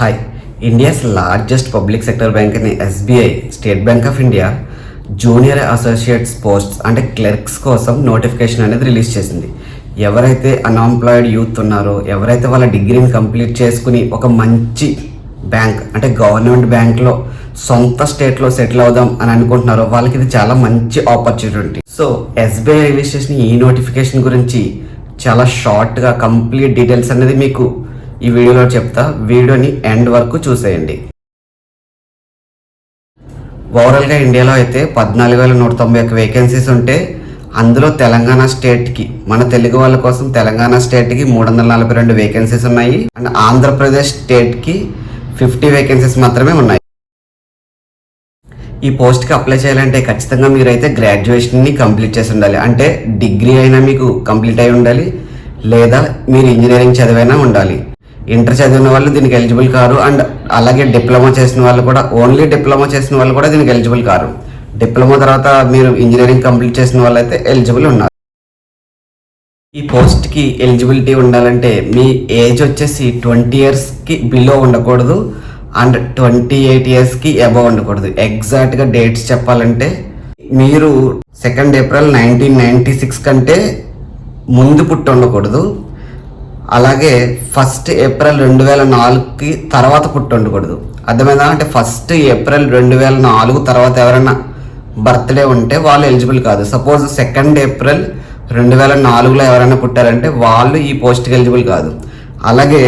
Hi, India's largest public sector bank అయిన SBI, state bank of India junior associates posts అంటే clerks కోసం notification అనేది release చేసింది. ఎవరైతే అన్ఎంప్లాయిడ్ యూత్ ఉన్నారో, ఎవరైతే వాళ్ళ డిగ్రీని కంప్లీట్ చేసుకుని ఒక మంచి బ్యాంక్ అంటే గవర్నమెంట్ బ్యాంక్లో సొంత స్టేట్లో సెటిల్ అవుదాం అని అనుకుంటున్నారో వాళ్ళకి ఇది చాలా మంచి ఆపర్చునిటీ. సో ఎస్బీఐ రిలీజ్ చేసిన ఈ నోటిఫికేషన్ గురించి చాలా షార్ట్గా కంప్లీట్ డీటెయిల్స్ అనేది మీకు ఈ వీడియోలో చెప్తా. వీడియోని ఎండ్ వరకు చూసేయండి. ఓవరాల్గా ఇండియాలో అయితే 14,191 వేకెన్సీస్ ఉంటే అందులో తెలంగాణ స్టేట్కి, మన తెలుగు వాళ్ళ కోసం తెలంగాణ స్టేట్కి 342 వేకెన్సీస్ ఉన్నాయి. అండ్ ఆంధ్రప్రదేశ్ స్టేట్కి 50 వేకెన్సీస్ మాత్రమే ఉన్నాయి. ఈ పోస్ట్కి అప్లై చేయాలంటే ఖచ్చితంగా మీరైతే గ్రాడ్యుయేషన్ని కంప్లీట్ చేసి ఉండాలి. అంటే డిగ్రీ అయినా మీకు కంప్లీట్ అయి ఉండాలి, లేదా మీరు ఇంజనీరింగ్ చదివైనా ఉండాలి. ఇంటర్ చదివిన వాళ్ళు దీనికి ఎలిజిబుల్ కారు. అండ్ అలాగే డిప్లొమా చేసిన వాళ్ళు కూడా, ఓన్లీ డిప్లొమా చేసిన వాళ్ళు కూడా దీనికి ఎలిజిబుల్ కారు. డిప్లొమా తర్వాత మీరు ఇంజనీరింగ్ కంప్లీట్ చేసిన వాళ్ళు అయితే ఎలిజిబుల్ ఉన్నారు. ఈ పోస్ట్కి ఎలిజిబిలిటీ ఉండాలంటే మీ ఏజ్ వచ్చేసి 20 ఇయర్స్కి బిలో ఉండకూడదు అండ్ 28 ఇయర్స్కి అబవ్ ఉండకూడదు. ఎగ్జాక్ట్గా డేట్స్ చెప్పాలంటే మీరు 2 ఏప్రిల్ 1996 కంటే ముందు పుట్టి ఉండకూడదు. అలాగే 1 ఏప్రిల్ 2004కి తర్వాత పుట్టి ఉండకూడదు. అర్థమైందా? అంటే 1 ఏప్రిల్ 2004 తర్వాత ఎవరైనా బర్త్డే ఉంటే వాళ్ళు ఎలిజిబుల్ కాదు. సపోజ్ 2 ఏప్రిల్ 2004లో ఎవరైనా పుట్టారంటే వాళ్ళు ఈ పోస్ట్కి ఎలిజిబుల్ కాదు. అలాగే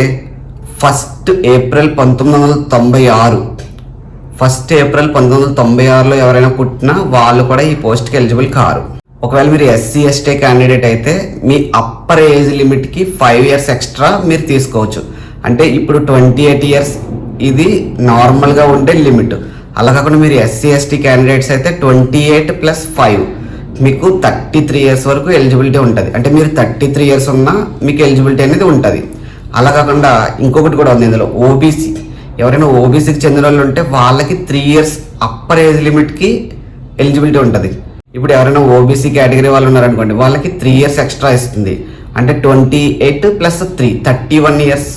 1 ఏప్రిల్ 1996, 1 ఏప్రిల్ 1996లో ఎవరైనా పుట్టినా వాళ్ళు కూడా ఈ పోస్ట్కి ఎలిజిబుల్ కారు. ఒకవేళ మీరు ఎస్సీ ఎస్టీ క్యాండిడేట్ అయితే మీ అప్పర్ ఏజ్ లిమిట్కి 5 ఇయర్స్ ఎక్స్ట్రా మీరు తీసుకోవచ్చు. అంటే ఇప్పుడు 28 ఇయర్స్ ఇది నార్మల్గా ఉండే లిమిట్. అలా కాకుండా మీరు ఎస్సీ ఎస్టీ క్యాండిడేట్స్ అయితే 28 + 5 మీకు 33 ఇయర్స్ వరకు ఎలిజిబిలిటీ ఉంటుంది. అంటే మీరు 33 ఇయర్స్ ఉన్నా మీకు ఎలిజిబిలిటీ అనేది ఉంటుంది. అలా కాకుండా ఇంకొకటి కూడా ఉంది ఇందులో, ఓబీసీ. ఎవరైనా ఓబీసీకి చెందిన వాళ్ళు ఉంటే వాళ్ళకి 3 ఇయర్స్ అప్పర్ ఏజ్ లిమిట్కి ఎలిజిబిలిటీ ఉంటుంది. ఇప్పుడు ఎవరైనా ఓబీసీ కేటగిరీ వాళ్ళు ఉన్నారనుకోండి, వాళ్ళకి 3 ఇయర్స్ ఎక్స్ట్రా ఇస్తుంది. అంటే 28 + 3 31 ఇయర్స్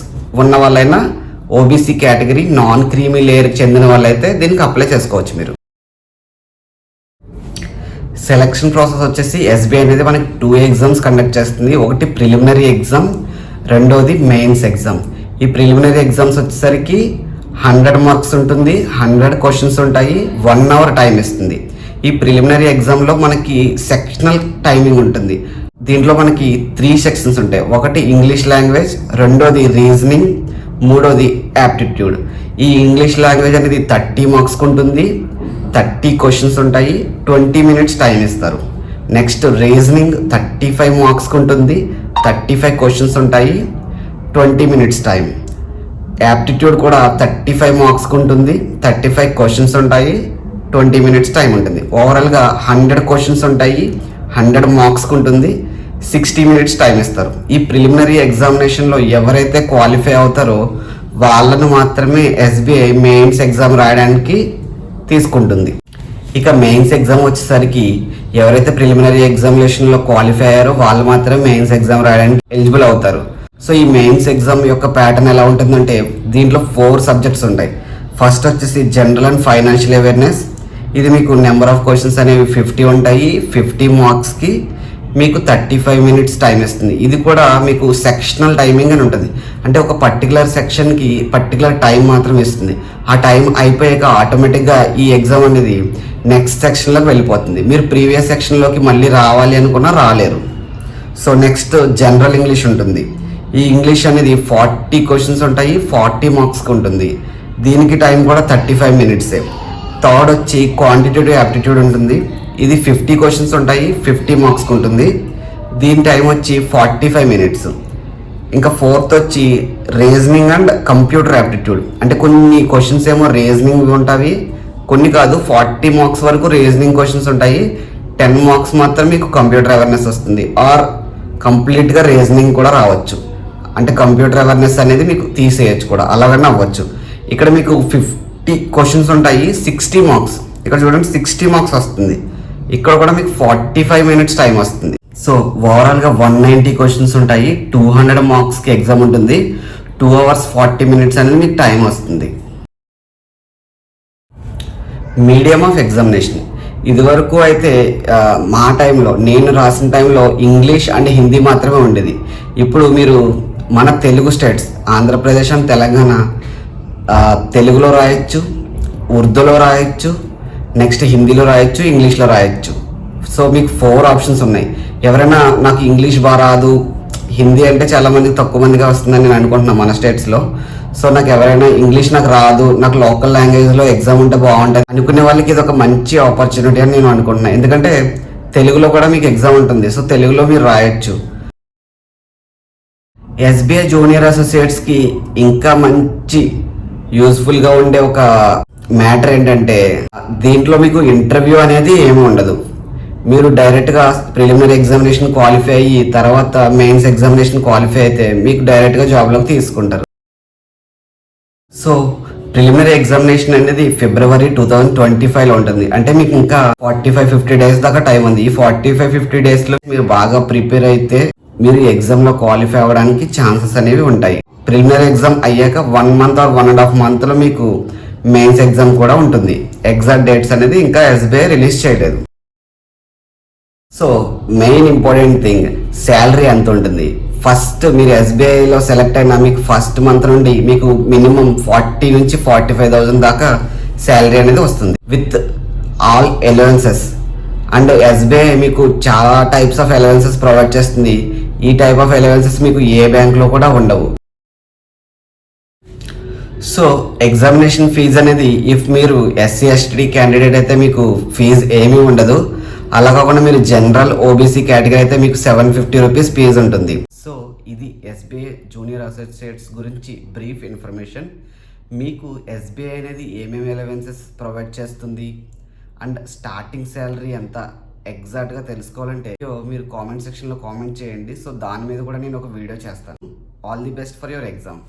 ఉన్న వాళ్ళైనా ఓబీసీ కేటగిరీ నాన్ క్రీమీ లేయర్కి చెందిన వాళ్ళైతే దీనికి అప్లై చేసుకోవచ్చు. మీరు సెలక్షన్ ప్రాసెస్ వచ్చేసి ఎస్బీఐ అనేది మనకి 2 ఎగ్జామ్స్ కండక్ట్ చేస్తుంది. ఒకటి ప్రిలిమినరీ ఎగ్జామ్, రెండోది మెయిన్స్ ఎగ్జామ్. ఈ ప్రిలిమినరీ ఎగ్జామ్స్ వచ్చేసరికి 100 మార్క్స్ ఉంటుంది, 100 క్వశ్చన్స్ ఉంటాయి, 1 అవర్ టైం ఇస్తుంది. ఈ ప్రిలిమినరీ ఎగ్జామ్లో మనకి సెక్షనల్ టైమింగ్ ఉంటుంది. దీంట్లో మనకి 3 సెక్షన్స్ ఉంటాయి. ఒకటి ఇంగ్లీష్ లాంగ్వేజ్, రెండోది రీజనింగ్, మూడోది యాప్టిట్యూడ్. ఈ ఇంగ్లీష్ లాంగ్వేజ్ అనేది 30 మార్క్స్కి ఉంటుంది, 30 క్వశ్చన్స్ ఉంటాయి, 20 మినిట్స్ టైం ఇస్తారు. నెక్స్ట్ రీజనింగ్ 35 మార్క్స్కి ఉంటుంది, 35 క్వశ్చన్స్ ఉంటాయి, 20 మినిట్స్ టైం. యాప్టిట్యూడ్ కూడా 35 మార్క్స్కి ఉంటుంది, 35 క్వశ్చన్స్ ఉంటాయి, 20 మినిట్స్ టైం ఉంటుంది. ఓవరాల్గా 100 క్వశ్చన్స్ ఉంటాయి, 100 మార్క్స్కి ఉంటుంది, 60 మినిట్స్ టైం ఇస్తారు. ఈ ప్రిలిమినరీ ఎగ్జామినేషన్లో ఎవరైతే క్వాలిఫై అవుతారో వాళ్ళను మాత్రమే ఎస్బీఐ మెయిన్స్ ఎగ్జామ్ రాయడానికి తీసుకుంటుంది. ఇక మెయిన్స్ ఎగ్జామ్ వచ్చేసరికి ఎవరైతే ప్రిలిమినరీ ఎగ్జామినేషన్లో క్వాలిఫై అయ్యారో వాళ్ళు మాత్రమే మెయిన్స్ ఎగ్జామ్ రాయడానికి ఎలిజిబుల్ అవుతారు. సో ఈ మెయిన్స్ ఎగ్జామ్ యొక్క ప్యాటర్న్ ఎలా ఉంటుందంటే దీంట్లో 4 సబ్జెక్ట్స్ ఉంటాయి. ఫస్ట్ వచ్చేసి జనరల్ అండ్ ఫైనాన్షియల్ అవేర్నెస్. ఇది మీకు నెంబర్ ఆఫ్ క్వశ్చన్స్ అనేవి 50 ఉంటాయి, 50 మార్క్స్కి మీకు 35 మినిట్స్ టైం ఇస్తుంది. ఇది కూడా మీకు సెక్షనల్ టైమింగ్ అని ఉంటుంది. అంటే ఒక పర్టికులర్ సెక్షన్కి పర్టికులర్ టైం మాత్రం ఇస్తుంది. ఆ టైం అయిపోయాక ఆటోమేటిక్గా ఈ ఎగ్జామ్ అనేది నెక్స్ట్ సెక్షన్లోకి వెళ్ళిపోతుంది. మీరు ప్రీవియస్ సెక్షన్లోకి మళ్ళీ రావాలి అనుకున్నా రాలేరు. సో నెక్స్ట్ జనరల్ ఇంగ్లీష్ ఉంటుంది. ఈ ఇంగ్లీష్ అనేది 40 క్వశ్చన్స్ ఉంటాయి, 40 మార్క్స్కి ఉంటుంది. దీనికి టైం కూడా 35 మినిట్సే. థర్డ్ వచ్చి క్వాంటిటేటివ్ యాప్టిట్యూడ్ ఉంటుంది. ఇది 50 క్వశ్చన్స్ ఉంటాయి, 50 మార్క్స్కి ఉంటుంది. దీని టైం వచ్చి 45 మినిట్స్. ఇంకా ఫోర్త్ వచ్చి రీజనింగ్ అండ్ కంప్యూటర్ యాప్టిట్యూడ్. అంటే కొన్ని క్వశ్చన్స్ ఏమో రీజనింగ్ ఉంటాయి, కొన్ని కాదు. 40 మార్క్స్ వరకు రీజనింగ్ క్వశ్చన్స్ ఉంటాయి, 10 మార్క్స్ మాత్రం మీకు కంప్యూటర్ అవేర్నెస్ వస్తుంది. ఆర్ కంప్లీట్గా రీజనింగ్ కూడా రావచ్చు. అంటే కంప్యూటర్ అవేర్నెస్ అనేది మీకు తీసేయచ్చు కూడా, అలాగనే అవ్వచ్చు. ఇక్కడ మీకు 50 క్వశ్చన్స్ ఉంటాయి, 60 మార్క్స్. ఇక్కడ చూడండి 60 మార్క్స్ వస్తుంది. ఇక్కడ కూడా మీకు 45 మినిట్స్ టైం వస్తుంది. సో ఓవరాల్గా 190 క్వశ్చన్స్ ఉంటాయి, 200 మార్క్స్కి ఎగ్జామ్ ఉంటుంది. 2 hours 40 minutes అనేది మీకు టైం వస్తుంది. మీడియం ఆఫ్ ఎగ్జామినేషన్ ఇదివరకు అయితే మా టైంలో నేను రాసిన టైంలో ఇంగ్లీష్ అండ్ హిందీ మాత్రమే ఉండేది. ఇప్పుడు మీరు మన తెలుగు స్టేట్స్ ఆంధ్రప్రదేశ్ అండ్ తెలంగాణ తెలుగులో రాయొచ్చు, ఉర్దూలో రాయొచ్చు, నెక్స్ట్ హిందీలో రాయొచ్చు, ఇంగ్లీష్లో రాయొచ్చు. సో మీకు 4 ఆప్షన్స్ ఉన్నాయి. ఎవరైనా నాకు ఇంగ్లీష్ బాగా రాదు, హిందీ అంటే చాలా మందికి తక్కువ మందిగా వస్తుందని నేను అనుకుంటున్నాను మన స్టేట్స్లో. సో నాకు ఎవరైనా ఇంగ్లీష్ నాకు రాదు, నాకు లోకల్ లాంగ్వేజ్లో ఎగ్జామ్ ఉంటే బాగుంటుంది అనుకునే వాళ్ళకి ఇది ఒక మంచి ఆపర్చునిటీ అని నేను అనుకుంటున్నాను. ఎందుకంటే తెలుగులో కూడా మీకు ఎగ్జామ్ ఉంటుంది. సో తెలుగులో మీరు రాయొచ్చు. ఎస్బీఐ జూనియర్ అసోసియేట్స్కి ఇంకా మంచి యూస్ఫుల్గా ఉండే ఒక మ్యాటర్ ఏంటంటే దీంట్లో మీకు ఇంటర్వ్యూ అనేది ఏమి ఉండదు. మీరు డైరెక్ట్గా ప్రిలిమినరీ ఎగ్జామినేషన్ క్వాలిఫై అయ్యి తర్వాత మెయిన్స్ ఎగ్జామినేషన్ క్వాలిఫై అయితే మీకు డైరెక్ట్గా జాబ్లోకి తీసుకుంటారు. సో ప్రిలిమినరీ ఎగ్జామినేషన్ అనేది ఫిబ్రవరి 2025లో ఉంటుంది. అంటే మీకు ఇంకా 45-50 డేస్ దాకా టైం ఉంది. ఈ 45-50 డేస్లో మీరు బాగా ప్రిపేర్ అయితే మీరు ఎగ్జామ్లో క్వాలిఫై అవ్వడానికి ఛాన్సెస్ అనేవి ఉంటాయి. ప్రిలిమినరీ ఎగ్జామ్ అయ్యాక 1 month or 1.5 monthలో మీకు మెయిన్స్ ఎగ్జామ్ కూడా ఉంటుంది. ఎగ్జాక్ట్ డేట్స్ అనేది ఇంకా ఎస్బీఐ రిలీజ్ చేయలేదు. So main important thing salary ఎంత ఉంటుంది. ఫస్ట్ మీరు ఎస్బీఐలో సెలెక్ట్ అయినా మీకు ఫస్ట్ మంత్ నుండి మీకు మినిమం 40 నుంచి 45,000 దాకా శాలరీ అనేది వస్తుంది with all allowances. And SBI మీకు చాలా టైప్స్ ఆఫ్ అలవెన్సెస్ ప్రొవైడ్ చేస్తుంది. ఈ టైప్ ఆఫ్ అలవెన్సెస్ మీకు ఏ బ్యాంక్లో కూడా ఉండవు. సో ఎగ్జామినేషన్ ఫీజు అనేది ఇఫ్ మీరు ఎస్సీ ఎస్టీ క్యాండిడేట్ అయితే మీకు ఫీజు ఏమీ ఉండదు. అలా కాకుండా మీరు జనరల్ ఓబీసీ కేటగిరీ అయితే మీకు 750 రూపీస్ ఫీజు ఉంటుంది. సో ఇది ఎస్బీఐ జూనియర్ అసోసియేట్స్ గురించి బ్రీఫ్ ఇన్ఫర్మేషన్. మీకు ఎస్బీఐ అనేది ఏమేమి అలవెన్సెస్ ప్రొవైడ్ చేస్తుంది అండ్ స్టార్టింగ్ శాలరీ ఎంత ఎగ్జాక్ట్గా తెలుసుకోవాలంటే మీరు కామెంట్ సెక్షన్లో కామెంట్ చేయండి. సో దాని మీద కూడా నేను ఒక వీడియో చేస్తాను. All the best for your exam.